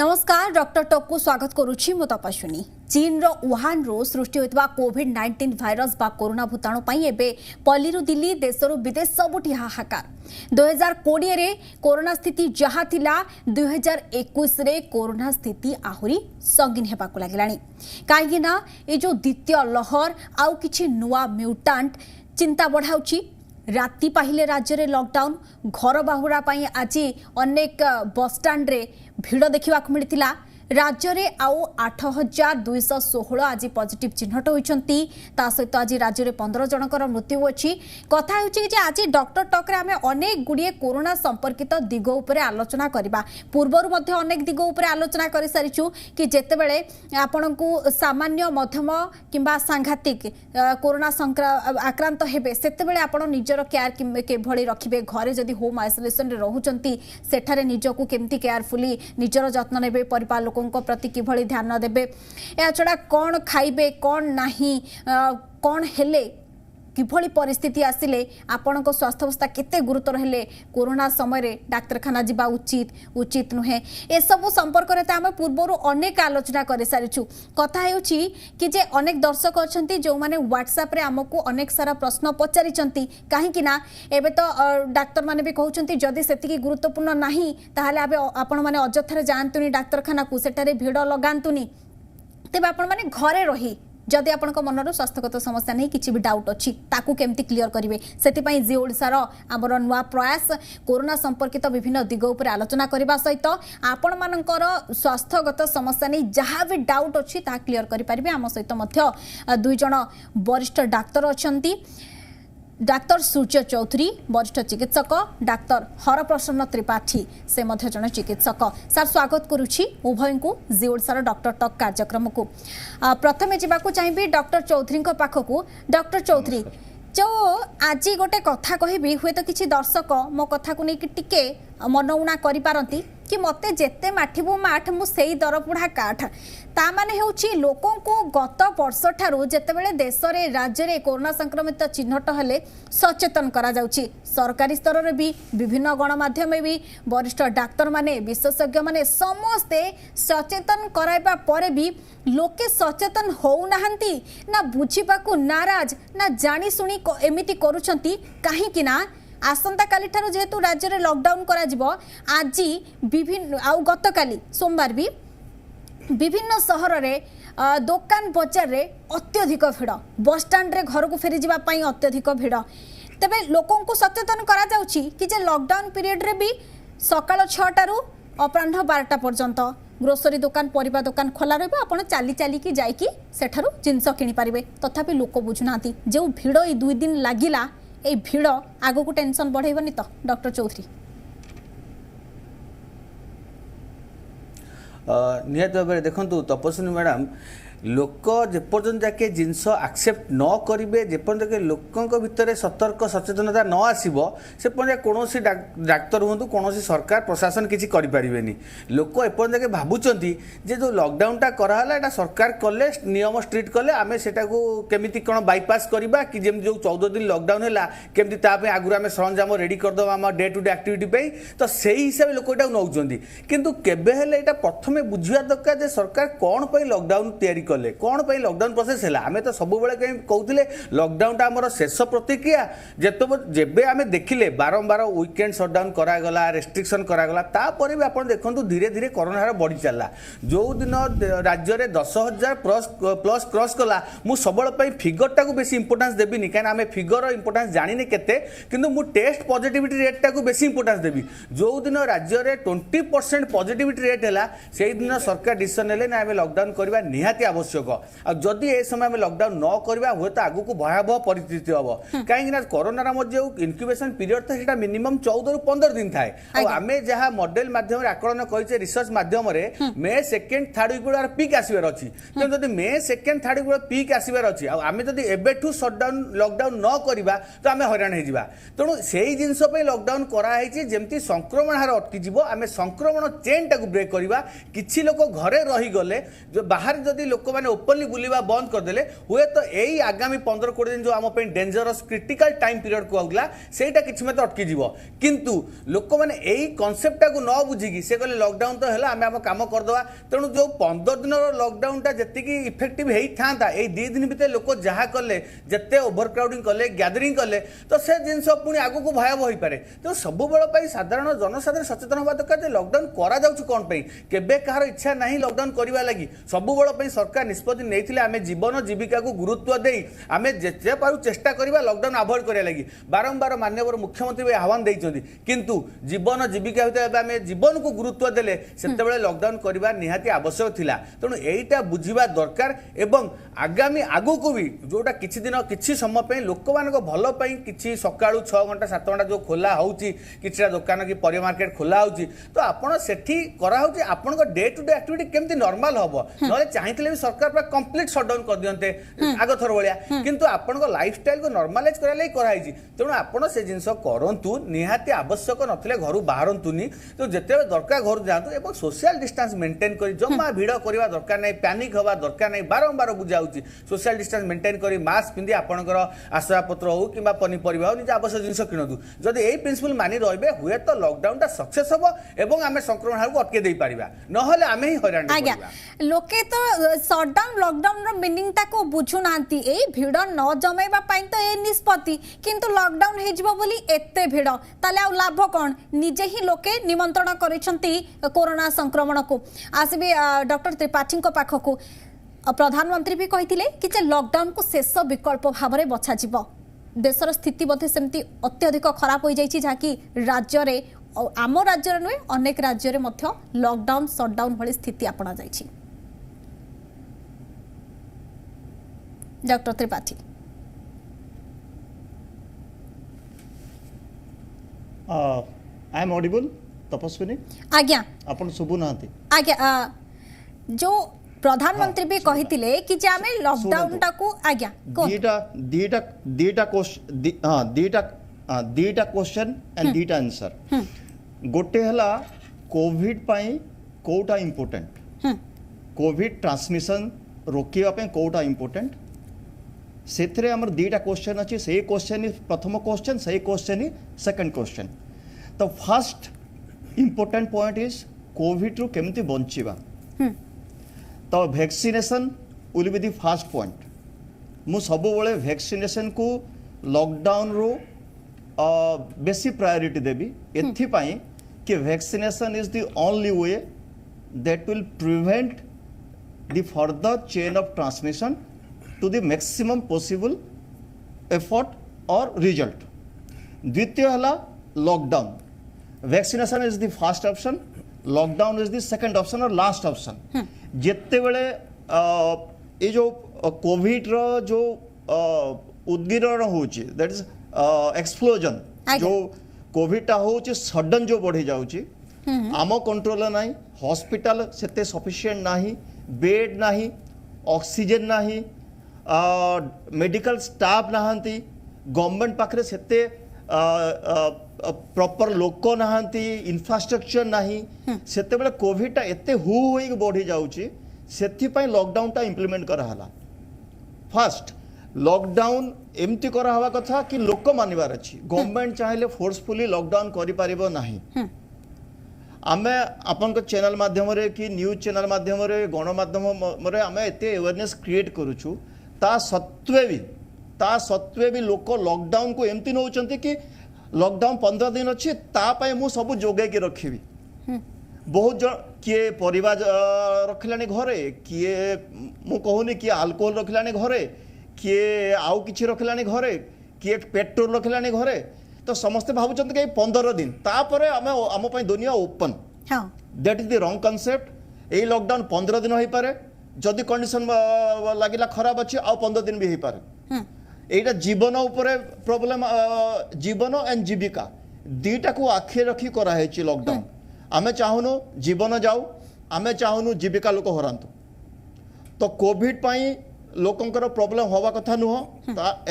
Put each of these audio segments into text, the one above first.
नमस्कार doctor talk को स्वागत करुछि मु तपस्विनी। चीन रो वुहान रो सृष्टि होइतबा कोविड-19 भाइरस बा कोरोना भूताणु पई एबे पल्लीरु दिल्ली देशरो विदेश सबुठी हाहाकार। 2020 रे कोरोना स्थिति जहा थिला 2021 रे कोरोना स्थिति आहुरी संगीन हेबाकु लागिलानी। काहेकि ना ए जो द्वितीय लहर आउ किछि नुवा म्यूटांट चिंता बढ़ाउछि। राति पाहिले राज्य रे लॉकडाउन घर बाहुरा पाई आज अनेक बस स्टैंड रे भीड़ देखा मिलता। राज्य में आउ 8216 आज पॉजिटिव चिन्हट होती। सहित आज राज्य में 15 जनकर मृत्यु अच्छी। कथा हो आज डॉक्टर टॉक रे आमे अनेक गुड़िए कोरोना संपर्कित दिग उपरे आलोचना करबा। पूर्वर मध्य अनेक दिग उपरे आलोचना कर सारिछु कि जेतेबेले आपनकु सामान्य मध्यम किंबा सांघातिक कोरोना आक्रांत हेबे सेतेबेले आपण निजर केयर केभଳି रखिबे। घरे जदि होम आइसोलेशन रे रहउचंती सेठारे निजकु केमती केयरफुली निजर जत्न नेबे, परिवार लोक प्रति किभଳି ध्यान देबे, या छड़ा कौन खाइबे कौन नहीं, कौन हेले किभଳି परिस्थिति आसिले आपणक स्वास्थ्य अवस्था केते गुरुतर हेले कोरोना समय रे डाक्तरखाना जिबा उचित नुहे। ए सब संपर्क रे आम पूर्व अनेक आलोचना कर सारिछु। कथा हेउछि कि जे अनेक दर्शक अछंती जो माने व्हाट्सएप रे हमकु अनेक सारा प्रश्न पचारिचंती। काहेकि ना एबे तो डाक्तर माने भी कहउचंती जदि सेतिकी गुरुत्वपूर्ण नाही ताहाले आबे आपण माने अजथरे जानतुनी डाक्तरखाना को, सेटारे भीड़ लगांतुनी। तेबे आपण माने घरे रही जदि आपनक मनर स्वास्थ्यगत समस्या नहीं किछि भी डाउट अछि ताकू केमती क्लियर करिवे, सेति जी ओडिशार आमर नुआ प्रयास कोरोना संपर्कित विभिन्न दिग उपर आलोचना करबा सहित आपण मानकर स्वास्थ्यगत समस्या नहीं जहाँ भी डाउट अछि ता क्लियर करि परिबे। आम सहित मध्य दुई जन वरिष्ठ डाक्तर अछंती। डाक्तर सूर्य चौधरी वरिष्ठ चिकित्सक, डाक्तर हरप्रसन्न त्रिपाठी से मध्य जन चिकित्सक। सर स्वागत करुछि उभय को जी ओडिशार डॉक्टर टॉक कार्यक्रम को। प्रथमे जावाक चाहिए डॉक्टर चौधरी पाखक। डॉक्टर चौधरी जो आज गोटे कथा कहबी हुए तो किसी दर्शक मो कथा को लेकिन टिके मनउना करि पारंती कि मते जेते माठिबु माठ मु सेई दरपुढ़ा काठ। ता माने हेउछि लोकों को गत वर्ष ठारू जेतेबेले देश रे राज्य रे कोरोना संक्रमित चिन्हट हेले सचेतन करा जाउछि। सरकारी स्तर रे भी विभिन्न गणमाध्यम में भी वरिष्ठ डाक्तर माने विशेषज्ञ माने समस्ते सचेतन कराइबा परे भी लोके सचेतन होउ नाहंती ना बुझिबाकू नाराज ना जानी सुनी एमिति करूछंती। काहे कि ना आसंता काली ठारू जेहेतु राज्य रे लॉकडाउन करा जिवो आज विभिन्न आउ गत काली सोमवार भी विभिन्न सहर रे दुकान बजार रे अत्यधिक भीड़, बस स्टैंड रे घर को फेरी जिबा पई अत्यधिक भीड़। तबे लोकों को सचेतन करा जाउछि कि जे लॉकडाउन पीरियड रे भी सकाळ 6टा रु अपराह्न 12टा पर्यंत ग्रोसरी दुकान परिबा दुकान खोला रहबो, आपण चाली चाली की जाईकी सेठारु जिंस किनि पारिबे। तथापि लोक बुझुनांती जे भीड़ ई 2 दिन लागिला ए भीड़ आगो को टेंशन बढ़ेबनी तो डॉक्टर चौधरी। निहत भाव देखु तपस्विनी मैडम, लोक जेपर्यंत जाके जिनस एक्सेप्ट न करेंगे, जेपर्यंत जाके लोकों भितर सतर्क सचेतनता न आसो से कौन डाक्तर हूँ कौन सरकार प्रशासन किसी करें। लोक एपर्यंत जाके भावुंट जे जो लॉकडाउनटा कराला एटा सरकार कले नियम स्ट्रिक्ट कले आमे सेटा को केमिति कौन बाईपास करवा कि जमी जो 14 दिन लॉकडाउन है केमती आगुरी आम सरंजाम रेडी करदे आम डे टू डे एक्टिविटी तो से हिसाब से लोक यहाँ नौकरी। किंतु केबे हेले एटा प्रथमे बुझिया दरकार जे सरकार कौन पे लॉकडाउन तैयारी कले, कौन पे लॉकडाउन प्रोसेस है। आमे तो सब बेले कहते लॉकडाउन टा आमर शेष प्रतिक्रिया जेबे आमे देखिले बारंबार वीकेंड सटडाउन करागला, रेस्ट्रिक्शन करागला, तापर भी आप देखो धीरे धीरे कोरोना हार बढ़ी चलला। जो दिन राज्य में 10,000 प्लस क्रॉस कला मु सबल फिगरटा को बेसी इंपोर्टेंस देविनी, कहीं आम फिगर इंपोर्टेंस जानी केते, किंतु मु टेस्ट पॉजिटिविटी रेट को बेसी इंपोर्टेंस देवी। जो दिन राज्य में 20% पॉजिटिविटी रेट है से दिन सरकार डिसीजन ले ना आम लॉकडाउन करवा निहाती आवश्यक। जदि ए समय में लॉकडाउन न करवा हुए तो आगु को भयावह परिस्थिति हम कहीं कोरोना जो इनक्यूबेशन पीरियड था सेटा मिनिमम 14 रु 15 दिन थाए। आम जहाँ मॉडल माध्यम आकलन कर रिसर्च माध्यम मे 2nd 3rd वीक पीक आसबार अच्छी। जब मे 2nd 3rd वीक पीक आसबार अच्छी आम जब एबेठू सटडाउन लॉकडाउन न करवा तो आम हैरान हो। तेणु से जिनस लॉकडाउन कराई जमी संक्रमण हार अटकी आम संक्रमण चेन टाक ब्रेक करवा। किसी लोक घरे रहीगले जो बाहर जदि लोक मैंने ओपनली बुलवा बंद करदे हुए तो यही आगामी 15-20 दिन जो आम डेंजरस क्रिटिकल टाइम पीरियड कहला सेटा किछि मत अटकी जीवो किंतु लोक मैंने यही कॉन्सेप्ट को न बुझिकी से कहले लॉकडाउन तो है आम काम करदे तेणु जो 15 दिन लॉकडाउनटा जी इफेक्टिव होता यही 2 दिन भितर लोक जहाँ कले जिते ओभरक्राउडिंग कले गैदरिंग कले तो से जिनस पुणी आगू भयावह हो पारे तो सब बेल साधारण जनसाधारण सचेतन होगा दरकार लॉकडाउन करा कौन केबे कहार इच्छा नहीं लॉकडाउन करने लगी सब बेल सरकार निष्पत्ति नहीं आम जीवन जीविका को गुरुत्व दे आम जिते पार चेष्टा करवा लॉकडाउन अवॉइड करने लगी बारंबार माननीय मुख्यमंत्री आह्वान देते किंतु जीवन जीविका भितर आम जीवन को गुरुत्व देले से लॉकडाउन करवा निहाती आवश्यक थिला तेणु यहीटा बुझा दरकार एवं आगामी आगू को भी जोटा किछि दिन किछि समय पे लोक मानक भल पई किछि सकाळु 6 घंटा 7 घंटा जो खोला होउची किछिटा दुकान की परिया मार्केट खोला होउची तो आपण सेठी करा होउची आपण को डे टू डे एक्टिविटी केमती नॉर्मल हबो नले चाहितले भी सरकार पर कंप्लीट शटडाउन कर दियंते आगो थर बलिया किंतु आपण को लाइफस्टाइल को नॉर्मलाइज करा लई करा हिची तेणु आपण से जिंस करंतु निहाती आवश्यक नथिले घरु बाहरंतुनी तो जेते दरकार घर जातु एवं सोशल डिस्टेंस मेंटेन करी जम्मा भिड़ करवा दरकार नहीं पैनिक हवा दरकार नहीं बारंबार बुझाऊँ सोशल डिस्टेंस मेंटेन करी मास्क पिंधि आपणकर आसवाबपत्र हो कि पनीपरिया हो निज आवश्यक जिन किणतु जदि यही प्रिंसिपल मानि रहिबे हुए तो लॉकडाउनटा सक्सेस हम एवं आम संक्रमण हार को अटके दे पारिबा नहले आमे ही हैरान आज्ञा लोके तो शटडाउन लॉकडाउन रो मीनिंग ताको बुझु नांती एई भिड़ न जमाइबा पई तो ए निष्पत्ति किंतु लॉकडाउन हे जिवो बोली एते भिड़ ताले आ लाभ कोन निजे ही लोके निमंत्रण करिसंती कोरोना संक्रमण को आसीबे डॉक्टर त्रिपाठी को पाखको प्रधानमंत्री भी कही कि लॉकडाउन को शेष विकल्प भाव में बछा देशर स्थिति सेमती अत्यधिक खराब हो जाइए जहाँकि राज्य रे आम राज्य नुहे अनेक राज्य रे मध्य लॉकडाउन शटडाउन भली स्थिति आपणा जाइछि doctor Tripathi I am audible Tapaswini आज्ञा आपण सुबु नांती आज्ञा जो प्रधानमंत्री भी कहितिले कि जे आमे लॉकडाउन टाको आज्ञा दीटा क्वेश्चन एंड दीटा आंसर गोटे हला कोविड पई कोटा इंपोर्टेंट कोविड ट्रांसमिशन रोकिवा पे कोटा इंपोर्टेंट सेथरे हमर दीटा क्वेश्चन अछि से क्वेश्चन प्रथम क्वेश्चन से क्वेश्चन सेकंड क्वेश्चन तो first important point is Covid रु केमती बंचिबा तो vaccination will be the first point मु सब बळे वैक्सीनेशन को लॉकडाउन रो बेसी प्रायोरिटी देबी एथि पई कि vaccination is the only way that will prevent the further chain of transmission to the maximum possible effort और रिजल्ट द्वितीय हला lockdown vaccination is the first option lockdown is the second option और last option जिते बड़े ये जो Covid रो जो उद्गिरण होची दैट इज एक्सप्लोजन जो कोविड टा होची सडन जो बढ़ी जाउची आम कंट्रोल नाही हॉस्पिटल सेते सफिशिएंट नाही बेड नाही ऑक्सीजन नाही मेडिकल स्टाफ नाहांती गवर्नमेंट पाखरे सेते प्रॉपर लोक नाहांती इंफ्रास्ट्रक्चर नाही सेते बेले कोविड टा एते हु होई बढ़ी जाउची सेथि पई लॉकडाउन टा इंप्लीमेंट करा हला फर्स्ट लॉकडाउन एमती करा हवा कथा कि लोक मानिबार अछि गवर्नमेंट चाहिले फोर्सफुली लॉकडाउन करि परिबो नाही आमे आपन को चैनल माध्यम रे कि न्यूज चैनल माध्यम रे गणमाध्यम रे आमे एते अवेयरनेस क्रिएट करूछु ता सत्वे भी लोक लॉकडाउन को एमती नौचंती कि लॉकडाउन 15 दिन अच्छी तापाई मु सब जोगे की रखी बहुत जन किए परिवार रखिलानी घरे किए मु कहूनी किए अल्कोहल रखिलानी घरे किए आउ किछि रखिलानी घरे किए पेट्रोल रखिलानी घरे तो समस्ते भावुचंती कि 15 दिन तापरे आम पई दुनिया open that is the wrong concept A lockdown 15 दिन होई पारे जदि कंडीशन लागिला खराब अछि आ 15 दिन भी होई पारे एटा जीवन उपरे प्रॉब्लम जीवन एंड जीविका दीटा को आखि रखी करा है लॉकडाउन आमे चाहूनु जीवन जाऊ आमे चाहूनु जीविका लोक हरांतु तो कोविड पाई लोकंकर प्रॉब्लम होवा कथा नुह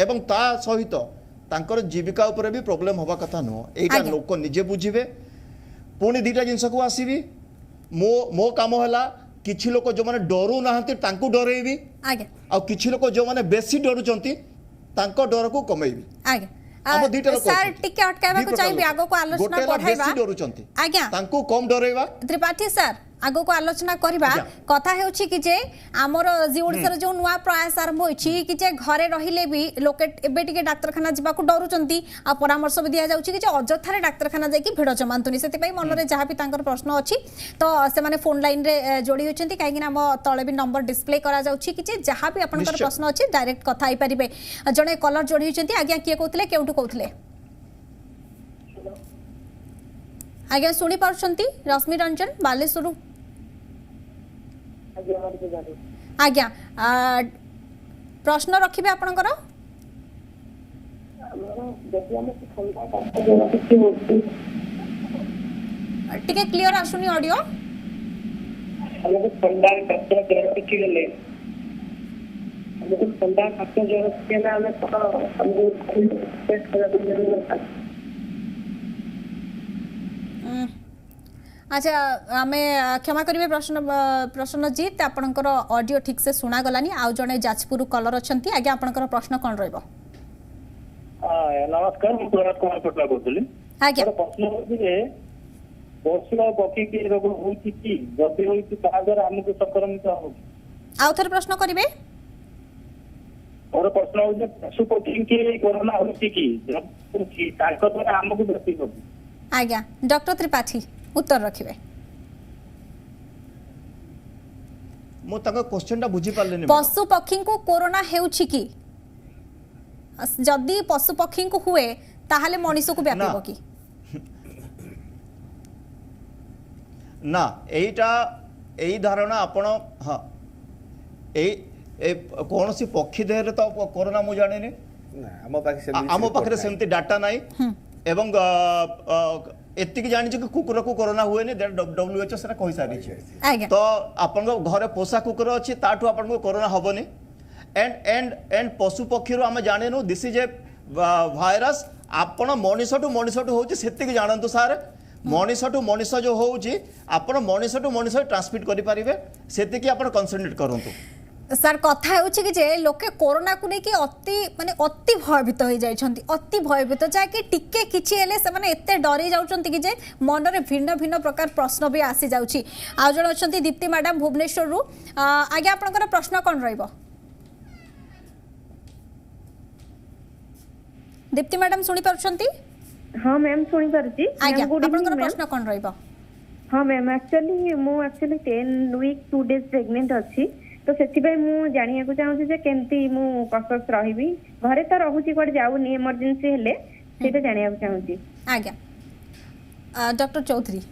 एवं ता सहित तांकर जीविका उपरे भी प्रॉब्लम होवा कथा नुह एटा लोक निजे बुझिबे पुणी दीटा जिनस को आसीबी मो काम हला किछि लोक जो माने डरू नाहंती तांको डरेबी आगे आ किछि लोक जो माने बेसी डरुचंती तांको डर को कमेबी आगे हम दीटा लोक सर टिके अटकाइबा को चाहिए आगो को आलोचना बढ़ाइबा बेसी डरुचंती आज्ञा तांको कम डरेबा त्रिपाठी सर आगो को आलोचना करबा कथा हेउछि कि जे हमर जी ओडिसा जो नुवा प्रयास आरंभ होइछि कि जे घरे रहिले भी लोके एबे टिके डाक्तरखाना जिबा को डरुचंती आ परामर्श भी दिया जाउछि कि जे अजथारे डाक्तरखाना जाई कि भिड़ जमांतुनी सेति पई मन रे जहां भी तांकर प्रश्न अछि तो से माने फोन लाइन रे जोडी होचंती काहे कि हम तळे भी नंबर डिस्प्ले करा जाउछि कि जे जहां भी आपनकर प्रश्न अछि डायरेक्ट कथा आइ परिबे जने कलर जोडी होचंती आज्ञा किए कहउतले केउटु कहउतले आज्ञा सुनी पाउछंती रश्मि रंजन बालेश्वर आज्ञा प्रश्न रखिबे आपनकर टिके क्लियर आसुनी ऑडियो हमको ठंडा कच्चा ज्वर की गले हमको ठंडा कच्चा ज्वर के ना हमें तो हमको टेस्ट करा देना अच्छा आमे क्षमा करिवे प्रश्नजीत आपनकर ऑडियो ठीक से सुना गलानी आउ जने जाजपुर कलर अछंती आगे आपनकर प्रश्न कोन रहइबो नमस्कार मैं प्रभात कुमार पटला बोलतली आगे प्रश्न होची जे पशु पक्षी के रोग होची की जति होची ता द्वारा हमको संक्रमित हो आउ थर प्रश्न करिवे और प्रश्न होची पशु पक्षी के कोरोना होची की जब ताको द्वारा हमको व्यक्ति हो आज्ञा डॉक्टर त्रिपाठी उत्तर रखिबे मो तक क्वेश्चन टा बुझी पालेनी पशु पक्षी को कोरोना हेउछि की जदी पशु पक्षी को हुए ताहाले मनुष्य को व्यापिबो की ना एटा एई धारणा आपण हां ए कौन सी पक्षी देह रे तो कोरोना मु जाने ने आम पाखे सेमती डाटा नाई एवं एतिक जानी कि कुकुर को कोरोना हुए नहीं WHO से कहि सारी तो आपन घरे पोषा कुकुर अछि ताठू आपन को कोरोना हबनी एंड पशु पक्षी रो हम जाने नो दिस इज ए वायरस आपन मनुष्य टू होची सेतिक जानंतु सार मनुष्य टू मनुष्य जो होची आपन मनुष्य टू मनुष्य ट्रांसमिट करि परिबे सेतिक आपन कंसंट्रेट करंतु सर कथा होछि कि जे लोके कोरोना को नेकी अति भयभीत हो जाइछंती अति भयभीत जाय कि टिके किछि हेले से माने एते डरी जाउछंती कि जे मन रे भिन्न भिन्न प्रकार प्रश्न भी आसी जाउछि आ जण अछंती दीप्ति मैडम भुवनेश्वर रु आगे आपनकर प्रश्न कोन रहइबो दीप्ति मैडम सुनि पारुछंती हां मैम सुनि पारुछि आगे आपनकर प्रश्न कोन रहइबो हां ma'am actually 10 week 2 days pregnant अछि तो सेतिबे मु जानिया को चाहूछि जे केमती मु कसस रहिबी घरे त रहूछि कोड जाउनी इमरजेंसी हेले सेटा जानिया को चाहूछि आज्ञा डॉक्टर चौधरी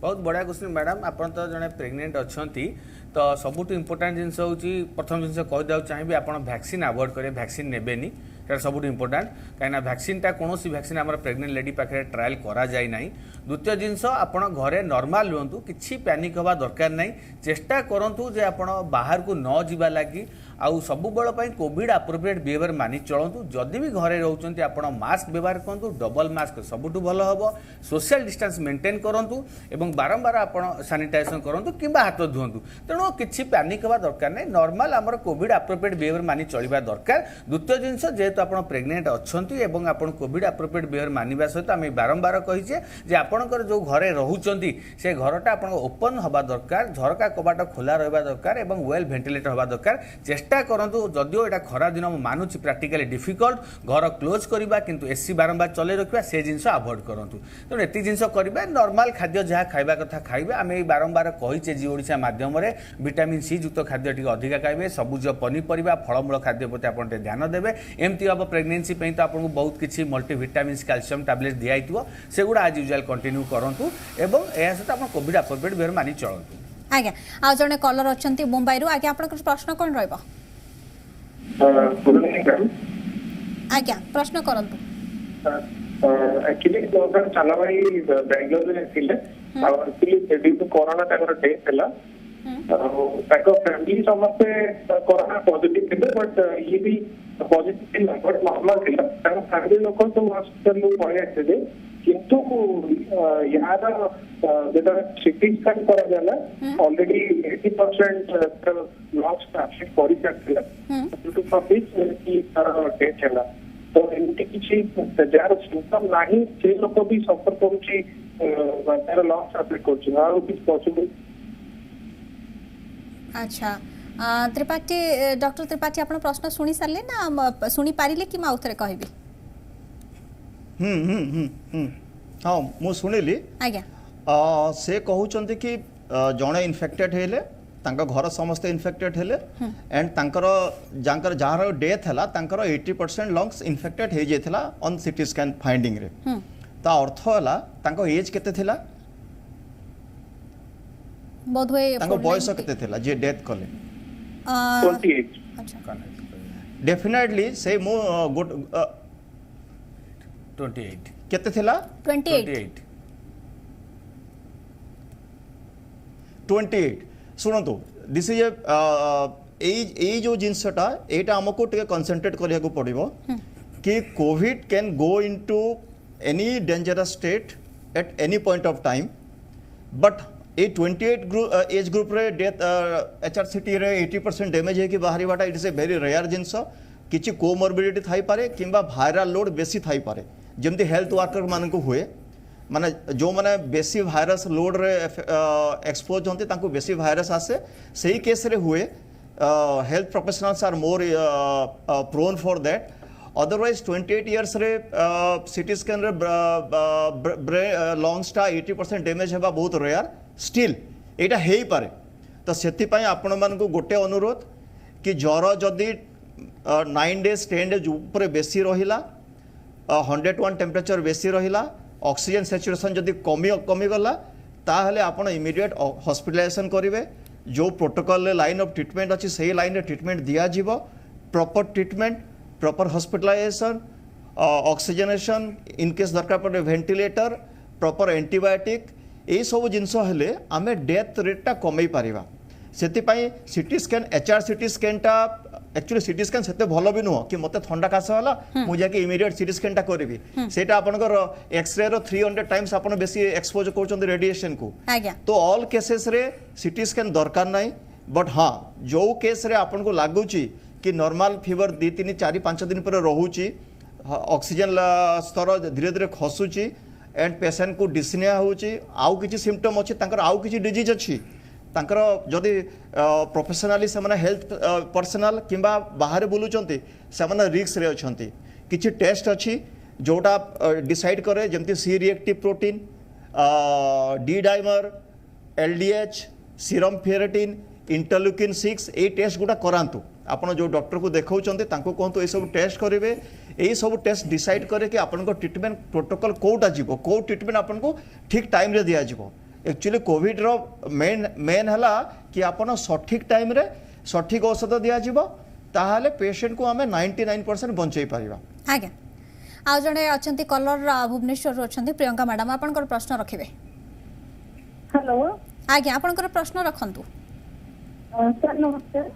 बहुत बढ़िया क्वेश्चन मैडम आपन तो जने प्रेग्नेंट अछंती तो सबुठ इंपोर्टेंट जिनस होची प्रथम जिनस कहि दाउ चाहिबे आपन वैक्सीन अवॉइड करे वैक्सीन नेबेनी एटा सबुठ इंपोर्टेंट कहीं वैक्सीन टा कौन वैक्सीन आम प्रेग्नेंट लेडी पाखे ट्रायल करा जाए ना द्वितीय जिनस आपण घरे नॉर्मल रुहतु किछि पैनिक हवा दरकार नहीं चेष्टा करंतु जे आपण बाहर को न जीवा लगी आउ सबु बेल पई कोविड एप्रोप्रिएट बिहेवियर मानि चलतु जदि भी घरे रहउचंती आपण मास्क व्यवहार करंतु डबल मास्क सबुठु भल हबो सोशल डिस्टेंस मेंटेन करंतु एवं बारंबार आपण सैनिटाइजेशन करंतु किबा हाथ धुंतु तेणु किछि पैनिक हवा दरकार नहीं नॉर्मल आमर कोविड एप्रोप्रिएट बिहेवियर मानि चलिबा दरकार द्वितीय जिनस जेहेतु आपण प्रेग्नेंट अछंती एवं आपण कोविड एप्रोप्रिएट बिहेवियर मानिबा सहित आम बारंबार कहिजे जे आपणकर जो घरे रहउचंती से घरटा आपण ओपन हवा दरकार झरका कबाट खोला रहबा दरकार एवं वेल वेंटिलेटर हवा दरकार चेष्टा करंतु जदियो एटा खरा दिन मानुची प्रैक्टिकली डिफिकल्ट घर क्लोज करबा किंतु एसी बारंबार चले रखिबा से जिंस अवॉइड करंतु तो एति जिंस करबा नॉर्मल खाद्य जहा खाइबा कथा खाइबे आमे बारंबार कहिचे जी ओडिसा माध्यम रे विटामिन सी युक्त खाद्य टिक अधिका खाइबे सबुज पनीपरिबा फलमूल खाद्य प्रति आपण ध्यान देबे एमती अब प्रेग्नेंसी पे तो आपको बहुत किसी मल्टीविटामिन्स कैल्शियम टैबलेट दिखाई से गुड़ा आज यूजुअल कंटिन्यू करंतु एवं या सहित आप कोविड एप्रोप्रिएट बिहेवियर मानि चलतु आज्ञा आ जने कलर अछंती मुंबई रु आज्ञा आपन प्रश्न कोन रहइबो आज्ञा प्रश्न करंतु एक्चुअली तो चला भाई बेंगलोर में थिले और actually due to corona time death हला ताको फैमिली समस्ते कोरोना पॉजिटिव थे बट ये भी पॉजिटिव थिला बट नॉर्मल थिला ताको फैमिली लोक तो हॉस्पिटल में पळे आथे किंतु यार जेटा सिटी स्कैन करा जाला ऑलरेडी 80% लॉस ट्रैफिक करि सकथिला टू पब्लिक की डेथ हैला तो एमती किछि जार सिम्पटम नाही से लोक भी सफर करूची तार लॉस ट्रैफिक करछि हाउ इट पॉसिबल। अच्छा त्रिपाठी डॉक्टर त्रिपाठी आपण प्रश्न सुनी सारले ना सुनी पारिले कि मा उथरे कहबी। हाँ मु शुणिली आज्ञा से कहउचंती कि जणे इन्फेक्टेड हेले तांका घर समस्त इन्फेक्टेड हेले एंड तांकर जांकर जहार डेथ हला तांकर 80% लंग्स इन्फेक्टेड हे जेथिला ऑन सीटी स्कैन फाइंडिंग रे ता अर्थ हला तांको एज केते थिला बोधवे तांको बयस केते थिला जे डेथ कले 28। अच्छा डेफिनेटली से मु गुड 28 केते थिला 28 शुणु दिस इज ए जो जिनसटा एटा हमको टे कंसंट्रेट करिया को पड़िबो कि Covid can go into any dangerous state at any point of time but a 28 age group रे डेथ एचआरसीटी रे 80% डैमेज है कि बाहरी बाटा it is a very rare जिनस किछि कोमोर्बिडिटी थाई पारे किंबा वायरल लोड बेसी थाई पारे जमती हेल्थ वर्कर मान को हुए माने जो माने बेसी वायरस लोड रे एक्सपोज होते तांको बेसी वायरस आसे सही केस रे हुए health professionals are more prone for that otherwise 28 years रे सीटी स्कैन रे लंग्स टा 80% डैमेज हेबा बहुत रेयर स्टिल एटा हेई पारे तो सेति पई आपण मान को गोटे अनुरोध कि ज्वर जदी 9 डेज 10 डेज ऊपर बेसी रहिला 101 टेम्परेचर बेसी रहिला ऑक्सीजन सैचुरेशन जदी कमी गला ताहले आपण इमीडिएट हॉस्पिटलाइजेशन करिवे जो प्रोटोकॉल लाइन ऑफ ट्रीटमेंट अच्छी सही लाइन रे ट्रीटमेंट दिया जीवो proper treatment proper hospitalisation oxygenation in case दरकार पड़े वेंटिलेटर प्रॉपर एंटीबायोटिक यही सब जिनस हेले आमे डेथ रेट टा कमई पारिबा सेति पई सीटी स्कैन एचआरसीटी स्कैन टा एक्चुअली सीटी स्कैन सेते भलो भी नुह कि मते ठंडा काश होला मु जाके इमीडिएट सीटी स्कैन टा करबी सेटा आपनकर एक्सरे रो 300 टाइम्स आपन बेसी एक्सपोज करचों रेडिएशन को तो ऑल केसेस रे सीटी स्कैन दरकार नाही बट हाँ जो केस रे आपन को लागुची कि नॉर्मल फीवर 2 3 4 5 दिन पर रहूची ऑक्सीजन स्तर धीरे धीरे खसुची एंड पेशेंट को डिस्निया होची आउ किछि सिम्पटम अछि तांकर आउ किछि डिजीज अछि तांकर जदि प्रोफेशनली से माने हेल्थ पर्सनल किंबा बाहर बुलुचंती से माने रिस्क रे अछंती किछि टेस्ट अछि जोटा डिसाइड करे जेमति C reactive protein D dimer LDH serum ferritin interleukin 6 ए टेस्ट गुडा करांतु आपण जो डॉक्टर को देखौचंती तांको कोंतो ए सब टेस्ट करिवे ए सब टेस्ट डिसाइड करे कि आपण को ट्रीटमेंट प्रोटोकॉल कोटा जीवो को ट्रीटमेंट आपण को ठीक टाइम रे दिया जीवो एक्चुअली कोविड रो मेन हला कि आपण सठिक टाइम रे सठिक औषध दिया जीवो ताहाले पेशेंट को हमें 99% बंचै परिबा। आज्ञा आ जणे अछंती कलर भुवनेश्वर रो अछंती प्रियंका मैडम आपनकर प्रश्न रखिबे। हेलो आज्ञा आपनकर प्रश्न रखंतु। सर नमस्कार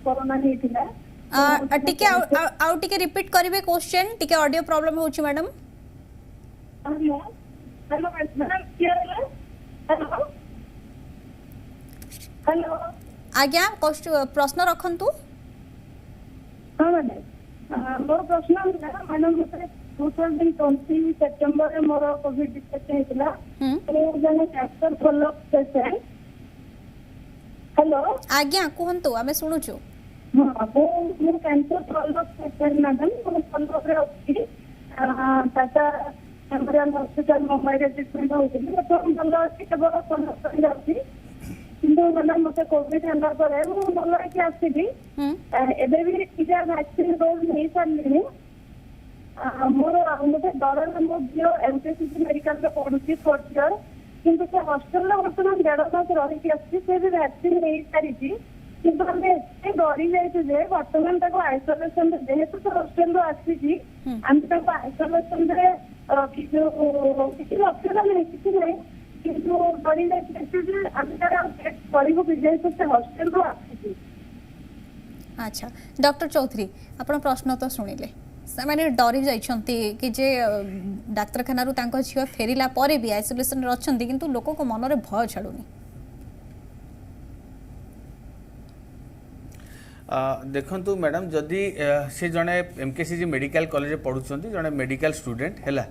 कोरोना हेतिला टिके आउ टिके रिपीट करिवे क्वेश्चन टिके ऑडियो प्रॉब्लम होची madam. Hello madam clear hello hello आज्ञा प्रश्न रखंतु। हां मैडम मोर प्रश्न है मैडम 2020 सेप्टेम्बर रे मोर कोविड डिटेक्ट हेतिला तो जने कैंसर फॉलोअप पेशेंट हेलो आज्ञा कहंतु आमे सुनुछु। हाँ वो कैंसर फॉलोअप पेशेंट मैडम वो फॉलोअप रे अछि टाटा मेमोरियल हॉस्पिटल मुंबई रे ट्रीटमेंट होती है तो हम भलो अछि केवल फॉलोअप कर जाछि किंतु मैडम मते कोविड हला पर वो भलो कि आसीबी एबे भी टीका वैक्सीन डोज नहीं सारलिनी मोर मते डर मो जियो एमपीसीसी मेडिकल रे पढुछि 4th ईयर किंतु से हॉस्टल रे वर्तमान 1.5 मास रही आछि से भी वैक्सीन नहीं सारिछि किंतु हमें एते डरी जाइछे जे वर्तमान तक आइसोलेशन रे जेहेतु से हॉस्टल रो आसीछि हम तक आइसोलेशन रे किसी लक्षण नहीं किसी नहीं किंतु डरी जाइछे जे हम तारा टेस्ट करिवो भी जेहेतु से हॉस्टल रो आसीछि अच्छा डॉक्टर चौधरी आपण प्रश्न तो शुणिले से माने डरी जाइछंती कि जे डाक्तरखाना रु तांको झियो फेरिला परे भी आइसोलेशन रे अछंती किंतु लोक को मन रे भय छाडुनी देखंतु मैडम जदि से जड़े एमकेसीजी मेडिकल कॉलेज पढ़ुंट जड़े मेडिकल स्टूडेंट है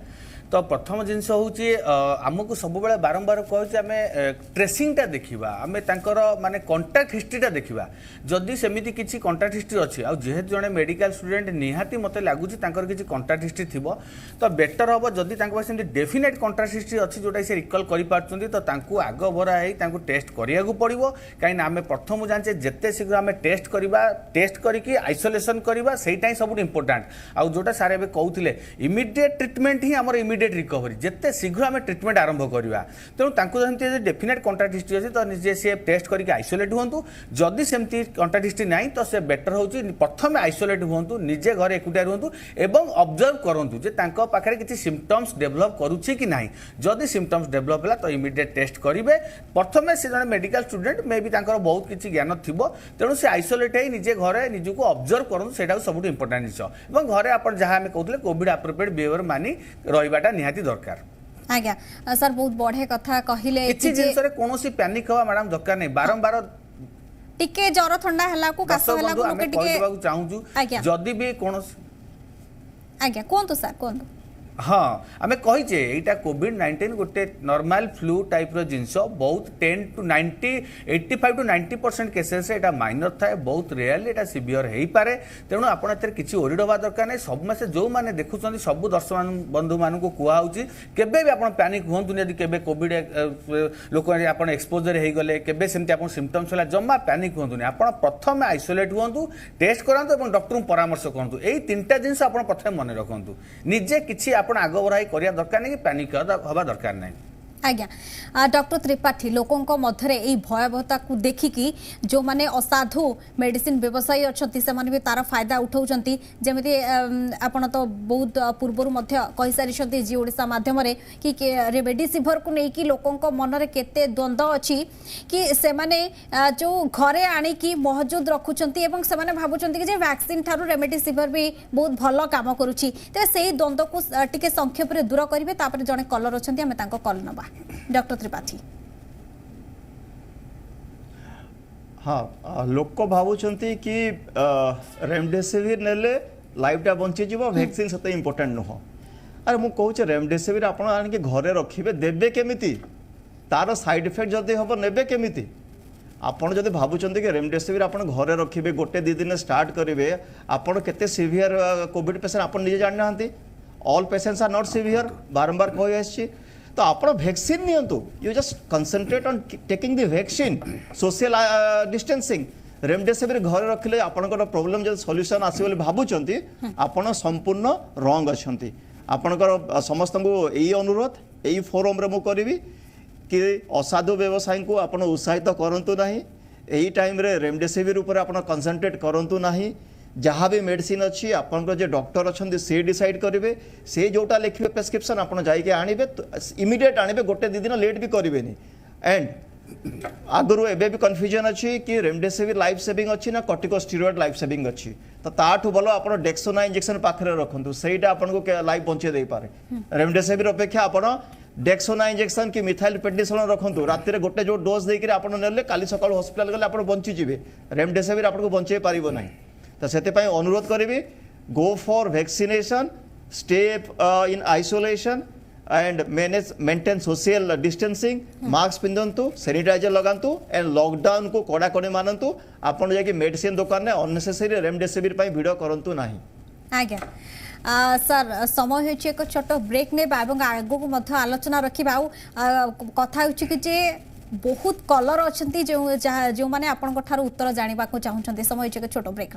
तो प्रथम जिनस हूँ आमको सब बारंबार कहूँ आम ट्रेसिंगटा देखा आम तर माने कंटाक्ट हिस्ट्रीटा देखा जदि सेमती किसी कंटाक्ट हिस्ट्री अच्छी आ जेहेतु जड़े मेडिकल स्टूडेंट निहाती मत लगुच किसी कंटाक्ट हिस्ट्री थी तो बेटर हम जदि सेमती डेफिनेट कंटाक्ट हिस्ट्री अच्छी जोटा से रिकल कर तो आग भरा है टेस्ट करा पड़ो कहीं आम प्रथम जाचे जिते शीघ्र आम टेस्ट करवा टेस्ट करके आइसोलेशन करवा सेटा ही सब इम्पोर्टाट आ जोटा सारे कहते इमिडिएट ट्रिटमेंट ही आम इमिडिएट रिकवरी जिते शीघ्र आम ट्रिटमेंट आरंभ करवा तेणु डेफिनेट कंटाक्ट हिस्ट्री अच्छी तो निजे सी टेस्ट करके आइसोलेट हूँ जदि सेमती कंटाक्ट हिस्ट्री ना तो से बेटर हो प्रथम आइसोलेट हूँ निजे घर एकुटिया रुहतु एवं ऑब्जर्व करूँ पाखे किसी सिम्पटम्स डेभलप करुच्ची कि ना जदि सिम्पटम्स डेभलप है तो इमिडिएट टेस्ट करेंगे प्रथम से जड़े मेडिकल स्टूडेंट मे भी बहुत किसी ज्ञान थी तेणु से आइसोलेट हो निजे घरे निजक ऑब्जर्व करूँ से सब इंपोर्टाट जिन घरे आप जहाँ कहते कोविड एप्रोप्रिएट बिहेवियर मानी रहा निहाती दरकार आज्ञा सर बहुत बढ़िया कथा कहले किछि जिंस रे कोनोसी पैनिक हवा मैडम दरकार नहीं बारंबार टिके जर ठंडा हला को कास हला को लोके टिके कहबाक चाहूछु जदि भी कोनोसी आज्ञा कोन तो सर कोन हाँ आम कहीचे यहाँ कोविड-19 गोटे नॉर्मल फ्लू टाइप जिनस बहुत 10 to 90 85 to 90% केसेस यहाँ माइनर थाए बहुत रेयरली यहाँ सीवियर हो पारे तेणु आपड़ किसी ओरिड हवा दरकार नहीं समस्ते जो मैंने देखुं सब दर्शक बंधु मानक कहूँ केबे भी आप पैनिक हूँ यदि केबे कोविड लोक आप एक्सपोजर हो गले केबे सेमती आप सिम्पटम्स है जमा पैनिक हूँ आप प्रथम आइसोलेट हूँ टेस्ट करातु और डॉक्टर को परामर्श करूँ यही 3टा जिनस आप प्रथम मन रखु निजे किसी आग बराई करिया दरकार नहीं पैनिक हवा दरकार नहीं आज्ञा डॉक्टर त्रिपाठी लोकों मध्य यही भयावहता को देखिकी जो माने असाधु मेडिसिन व्यवसायी अच्छा से भी तार फायदा उठाऊँच जमी आपड़ तो बहुत पूर्वर कही सारी जी ओडिशा माध्यम कि रेमडेसिविर को लेकिन लोकों मन में केते द्वंद्व अच्छी कि से माने जो घरे आनिकी महजूद रखुंट से भावुं कि वैक्सीन ठारू रेमडेसिविर भी बहुत भल काम करुच्ची तेज से द्वंद्व को टिके संक्षेप में दूर करेंगे जड़े कलर अच्छा आम कल नवा डॉक्टर त्रिपाठी हाँ लोक भावुंट कि रेमडेसिविर नेले लाइफटा बंचीज वैक्सीन से इम्पोर्टाट नुह अरे मुझे कहूँ रेमडेसिविर आप घरे रखिए देवे केमिति तार साइड इफेक्ट जदि हम ने केमिति आपड़ जब भावुं कि रेमडेसिविर आप घरे रखिए गोटे 2 दिन स्टार्ट करेंगे आपड़ केते सीवियर कोविड पेसेंट आप निजे जानी ना all patients are not severe बारंबार कही आसी तो आप वैक्सीन नियंतु you just concentrate on taking the vaccine social distancing remdesivir घर रखिले आपनकर प्रॉब्लम जब सॉल्यूशन आसी भावुंट आपण संपूर्ण रंग अच्छी आपणकर समस्त को यही अनुरोध यही फोरम रे मु करी कि असाधु व्यवसायी को आपण उत्साहित करंतु नाही यही टाइम रे रेमडेसिविर ऊपर आपण कंसंट्रेट करंतु नाही जहाँ भी मेडिसिन अच्छी आपंकर जो डॉक्टर अच्छा से डिसाइड करेंगे से जोटा लिखे प्रेस्क्रिप्शन आप जाइए आणवे इमिडिएट आणवे गोटे 2 दिन लेट भी करेंगे एंड आगुरी एवं भी कन्फ्यूजन अच्छी कि रेमडेसिविर लाइफ सेविंग अच्छी ना कॉर्टिकोस्टेरॉइड लाइफ सेविंग अच्छी तो ताठू भल आप डेक्सोना इंजेक्शन पाखे रखु सहीटा आपको लाइफ बंचे दे पारे रेमडेसिविर अपेक्षा आप डेक्सोना इंजेक्शन कि मिथाइल पेडनिसोलोन रखु राति गोटे जो डोज देकर आप नेले काली सकाळ हॉस्पिटल गले आप बंचीजे रेमडेसिविर आपको बंचे पारिबो नहीं तो से अनुरोध करी go for vaccination stay in isolation and maintain social distancing mask पिंधतु सैनिटाइजर लगातु एंड लॉकडाउन को कड़ाकड़ी मानतु आपन जाके मेडिसिन दुकान में अननेसेसरी रेमडेसिविर भिड़ करंतु नहीं आज्ञा सर समय हो एक छोट ब्रेक ने आगू को आलोचना रखा कथा कि बहुत कलर अच्छा जो मैंने उत्तर जानवा चाहते समय एक छोट ब्रेक।